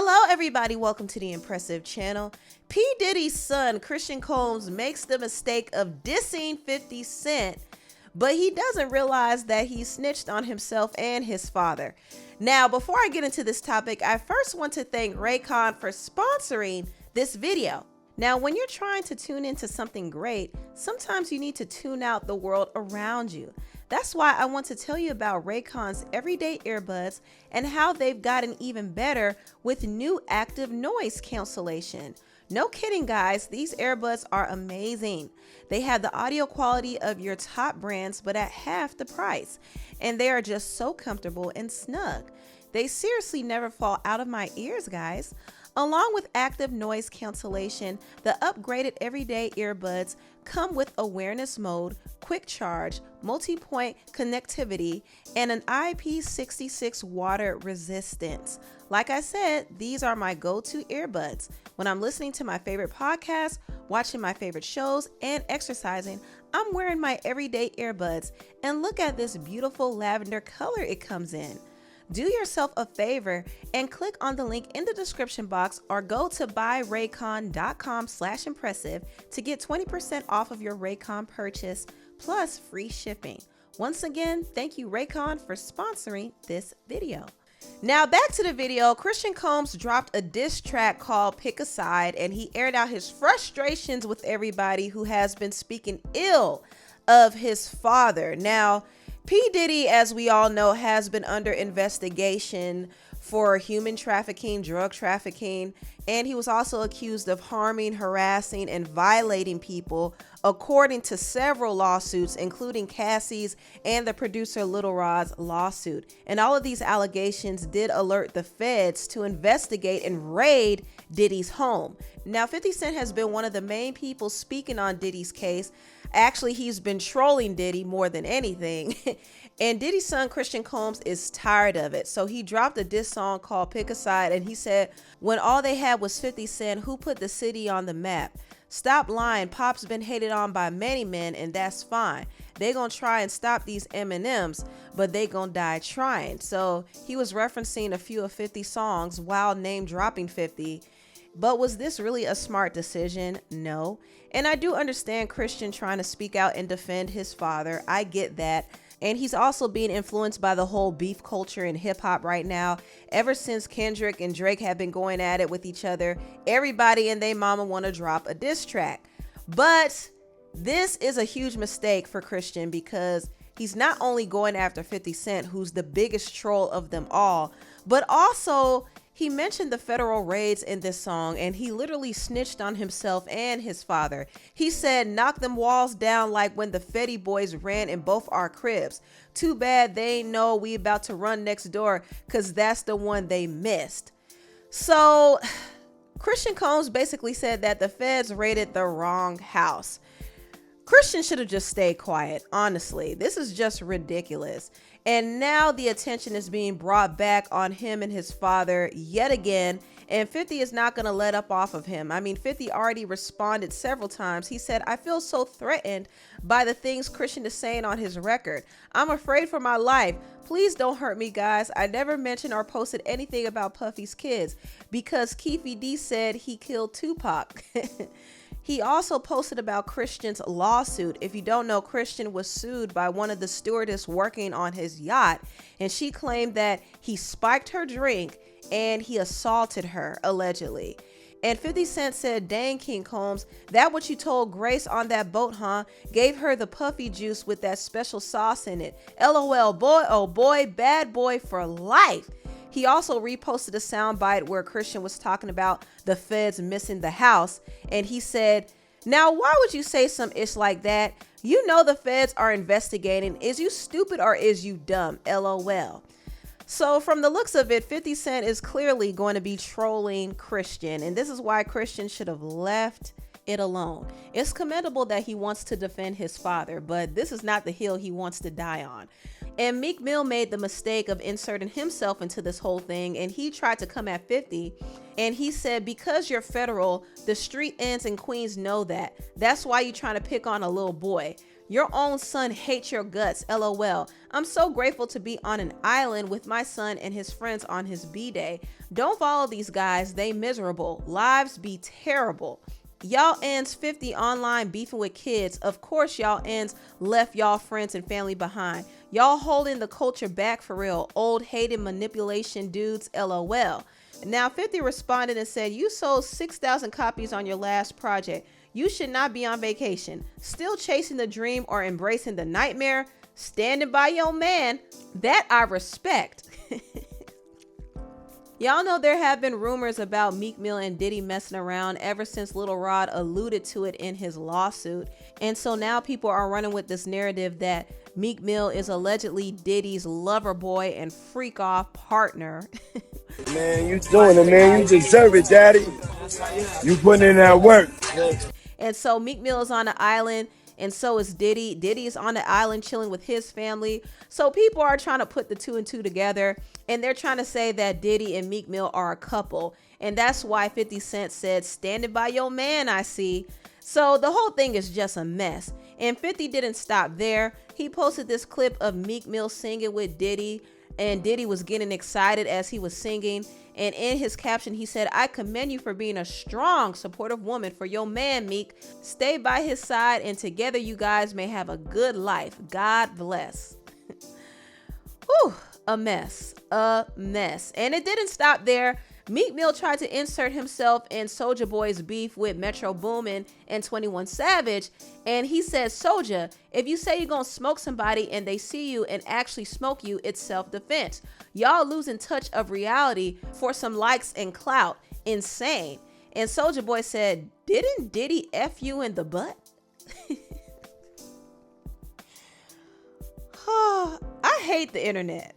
Hello everybody, welcome to the Empressive channel. P. Diddy's son, Christian Combs, makes the mistake of dissing 50 Cent, but he doesn't realize that he snitched on himself and his father. Now, before I get into this topic, I first want to thank Raycon for sponsoring this video. Now, when you're trying to tune into something great, sometimes you need to tune out the world around you. That's why I want to tell you about Raycon's everyday earbuds and how they've gotten even better with new active noise cancellation. No kidding, guys, these earbuds are amazing. They have the audio quality of your top brands, but at half the price. And they are just so comfortable and snug. They seriously never fall out of my ears, guys. Along with active noise cancellation, the upgraded everyday earbuds come with awareness mode, quick charge, multi-point connectivity, and an IP66 water resistance. Like I said, these are my go-to earbuds. When I'm listening to my favorite podcasts, watching my favorite shows, and exercising, I'm wearing my everyday earbuds. And look at this beautiful lavender color it comes in. Do yourself a favor and click on the link in the description box or go to buyraycon.com/impressive to get 20% off of your Raycon purchase plus free shipping. Once again, thank you Raycon for sponsoring this video. Now back to the video. Christian Combs dropped a diss track called Pick a Side, and he aired out his frustrations with everybody who has been speaking ill of his father. Now, P. Diddy, as we all know, has been under investigation for human trafficking, drug trafficking, and he was also accused of harming, harassing, and violating people, according to several lawsuits, including Cassie's and the producer Lil Rod's lawsuit. And all of these allegations did alert the feds to investigate and raid Diddy's home. Now, 50 Cent has been one of the main people speaking on Diddy's case. Actually, he's been trolling Diddy more than anything. And Diddy's son, Christian Combs, is tired of it. So he dropped a diss song called Pick a Side, and he said, when all they had was 50 Cent, who put the city on the map? Stop lying. Pop's been hated on by many men, and that's fine. They gonna try and stop these M&Ms, but they gonna die trying. So he was referencing a few of 50 songs while name dropping 50. But was this really a smart decision? No. And I do understand Christian trying to speak out and defend his father. I get that. And he's also being influenced by the whole beef culture in hip hop right now. Ever since Kendrick and Drake have been going at it with each other, everybody and their mama want to drop a diss track. But this is a huge mistake for Christian, because he's not only going after 50 Cent, who's the biggest troll of them all, but also he mentioned the federal raids in this song, and he literally snitched on himself and his father. He said, knock them walls down like when the Fetty boys ran in both our cribs. Too bad they ain't know we about to run next door, because that's the one they missed. So Christian Combs basically said that the feds raided the wrong house. Christian should have just stayed quiet. Honestly, this is just ridiculous. And now the attention is being brought back on him and his father yet again. And 50 is not going to let up off of him. I mean, 50 already responded several times. He said, I feel so threatened by the things Christian is saying on his record. I'm afraid for my life. Please don't hurt me, guys. I never mentioned or posted anything about Puffy's kids because Keefy D said he killed Tupac. He also posted about Christian's lawsuit. If you don't know, Christian was sued by one of the stewardess working on his yacht, and she claimed that he spiked her drink and he assaulted her, allegedly. And 50 Cent said, dang, King Combs, that what you told Grace on that boat, huh? Gave her the puffy juice with that special sauce in it. LOL, boy, oh boy, bad boy for life. He also reposted a soundbite where Christian was talking about the feds missing the house. And he said, now, why would you say some ish like that? You know the feds are investigating. Is you stupid or is you dumb? LOL. So from the looks of it, 50 Cent is clearly going to be trolling Christian. And this is why Christian should have left it alone. It's commendable that he wants to defend his father, but this is not the hill he wants to die on. And Meek Mill made the mistake of inserting himself into this whole thing, and he tried to come at 50, and he said, because you're federal, the street ends in Queens know that. That's why you're trying to pick on a little boy. Your own son hates your guts, LOL. I'm so grateful to be on an island with my son and his friends on his B-day. Don't follow these guys, they miserable. Lives be terrible. Y'all ends 50 online beefing with kids. Of course y'all ends left y'all friends and family behind. Y'all holding the culture back for real. Old hated manipulation dudes, LOL. Now 50 responded and said, you sold 6,000 copies on your last project. You should not be on vacation. Still chasing the dream or embracing the nightmare. Standing by your man. That I respect. Y'all know there have been rumors about Meek Mill and Diddy messing around ever since Lil Rod alluded to it in his lawsuit. And so now people are running with this narrative that Meek Mill is allegedly Diddy's lover boy and freak off partner. Man, you doing it, man. You deserve it, daddy. You putting in that work. And so Meek Mill is on the island, and so is Diddy. Diddy is on the island chilling with his family. So people are trying to put the two and two together, and they're trying to say that Diddy and Meek Mill are a couple. And that's why 50 Cent said, standing by your man, I see. So the whole thing is just a mess. And 50 didn't stop there. He posted this clip of Meek Mill singing with Diddy, and Diddy was getting excited as he was singing. And in his caption, he said, I commend you for being a strong, supportive woman for your man, Meek. Stay by his side, and together you guys may have a good life. God bless. Whew, a mess. And it didn't stop there. Meek Mill tried to insert himself in Soulja Boy's beef with Metro Boomin and 21 Savage. And he said, Soulja, if you say you're going to smoke somebody and they see you and actually smoke you, it's self-defense. Y'all losing touch of reality for some likes and clout. Insane. And Soulja Boy said, didn't Diddy F you in the butt? I hate the internet.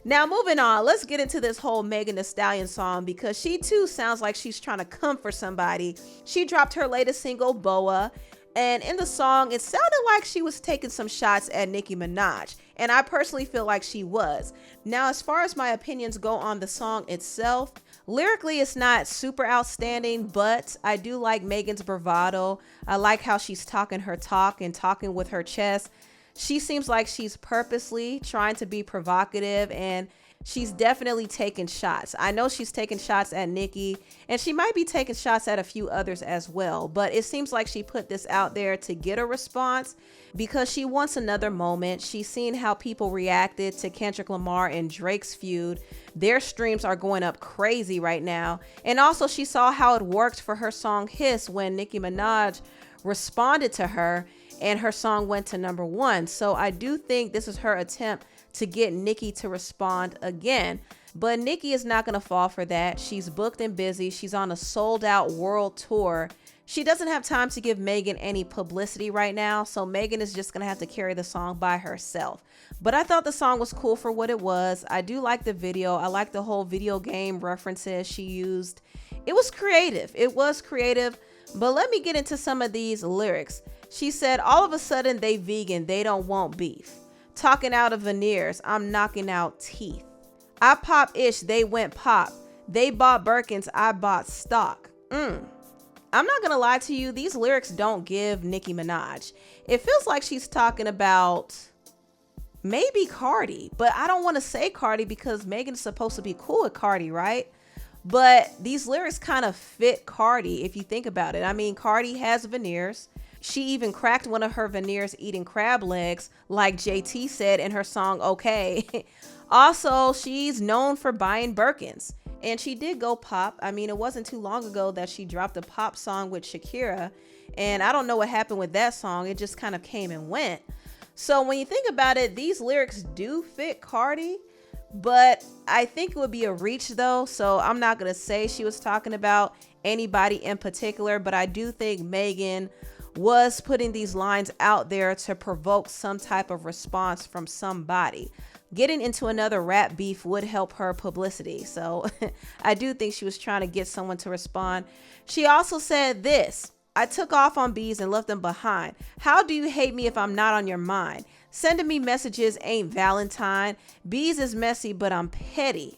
Now moving on, let's get into this whole Megan Thee Stallion song, because she too sounds like she's trying to come for somebody. She dropped her latest single, Boa, and in the song, it sounded like she was taking some shots at Nicki Minaj, and I personally feel like she was. Now, as far as my opinions go on the song itself, lyrically, it's not super outstanding, but I do like Megan's bravado. I like how she's talking her talk and talking with her chest. She seems like she's purposely trying to be provocative, and she's definitely taking shots. I know she's taking shots at Nicki, and she might be taking shots at a few others as well, but it seems like she put this out there to get a response because she wants another moment. She's seen how people reacted to Kendrick Lamar and Drake's feud. Their streams are going up crazy right now. And also she saw how it worked for her song Hiss when Nicki Minaj responded to her and her song went to #1. So I do think this is her attempt to get Nicki to respond again. But Nicki is not going to fall for that. She's booked and busy. She's on a sold out world tour. She doesn't have time to give Megan any publicity right now. So Megan is just going to have to carry the song by herself. But I thought the song was cool for what it was. I do like the video. I like the whole video game references she used. It was creative. It was creative. But let me get into some of these lyrics. She said, all of a sudden they vegan, they don't want beef. Talking out of veneers, I'm knocking out teeth. I pop ish, they went pop. They bought Birkins, I bought stock. I'm not gonna lie to you, these lyrics don't give Nicki Minaj. It feels like she's talking about maybe Cardi, but I don't want to say Cardi because Megan's supposed to be cool with Cardi, right? But these lyrics kind of fit Cardi if you think about it. I mean, Cardi has veneers. She even cracked one of her veneers eating crab legs, like JT said in her song, Okay. Also, she's known for buying Birkins. And she did go pop. I mean, it wasn't too long ago that she dropped a pop song with Shakira. And I don't know what happened with that song. It just kind of came and went. So when you think about it, these lyrics do fit Cardi. But I think it would be a reach though. So I'm not going to say she was talking about anybody in particular. But I do think Megan was putting these lines out there to provoke some type of response from somebody. Getting into another rap beef would help her publicity. So I do think she was trying to get someone to respond. She also said this: I took off on bees and left them behind. How do you hate me if I'm not on your mind? Sending me messages ain't Valentine. Bees is messy, but I'm petty.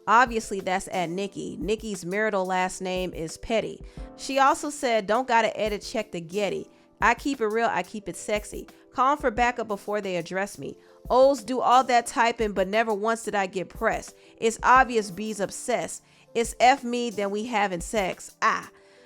Obviously, that's at Nicki. Nicki's marital last name is Petty. She also said, don't gotta edit, check the Getty. I keep it real, I keep it sexy. Calling for backup before they address me. O's do all that typing, but never once did I get pressed. It's obvious B's obsessed. It's F me, then we having sex.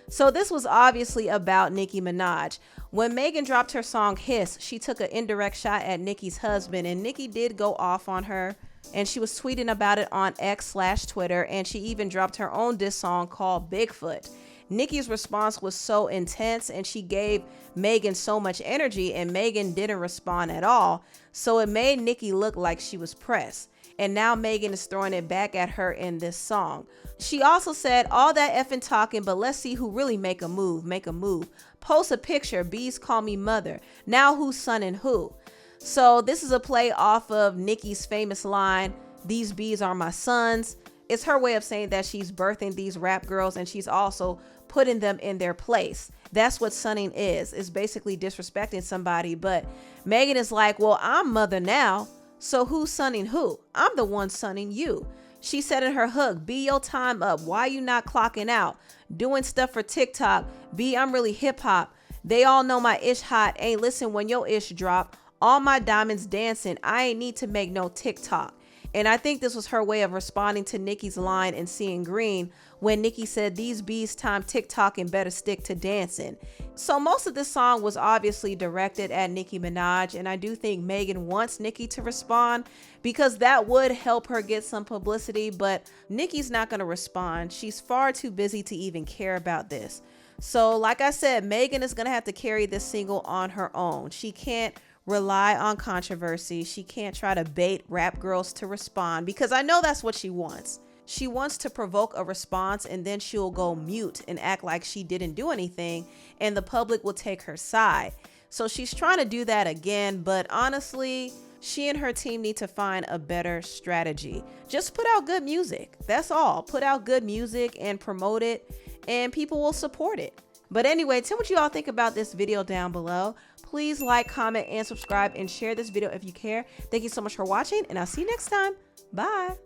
So this was obviously about Nicki Minaj. When Megan dropped her song Hiss, she took an indirect shot at Nicki's husband, and Nicki did go off on her, and she was tweeting about it on X/Twitter, and she even dropped her own diss song called Bigfoot. Nicki's response was so intense, and she gave Megan so much energy, and Megan didn't respond at all, so it made Nicki look like she was pressed. And now Megan is throwing it back at her in this song. She also said, all that effing talking, but let's see who really make a move. Post a picture, bees call me mother. Now who's sonning who? So this is a play off of Nicki's famous line, these bees are my sons. It's her way of saying that she's birthing these rap girls, and she's also putting them in their place. That's what sonning is. It's basically disrespecting somebody. But Megan is like, well, I'm mother now. So who's sonning who? I'm the one sonning you. She said in her hook, B, your time up. Why you not clocking out? Doing stuff for TikTok. B, I'm really hip hop. They all know my ish hot. Ain't listen when your ish drop. All my diamonds dancing. I ain't need to make no TikTok. And I think this was her way of responding to Nicki's line in Seeing Green when Nicki said, these bees time TikTok and better stick to dancing. So most of this song was obviously directed at Nicki Minaj, and I do think Megan wants Nicki to respond because that would help her get some publicity, but Nicki's not going to respond. She's far too busy to even care about this. So like I said, Megan is going to have to carry this single on her own. She can't rely on controversy. She can't try to bait rap girls to respond because I know that's what she wants. She wants to provoke a response, and then she'll go mute and act like she didn't do anything, and the public will take her side. So she's trying to do that again, but honestly, she and her team need to find a better strategy. Just put out good music. That's all. Put out good music and promote it, and people will support it. But anyway, tell what you all think about this video down below. Please like, comment, and subscribe, and share this video if you care. Thank you so much for watching, and I'll see you next time. Bye.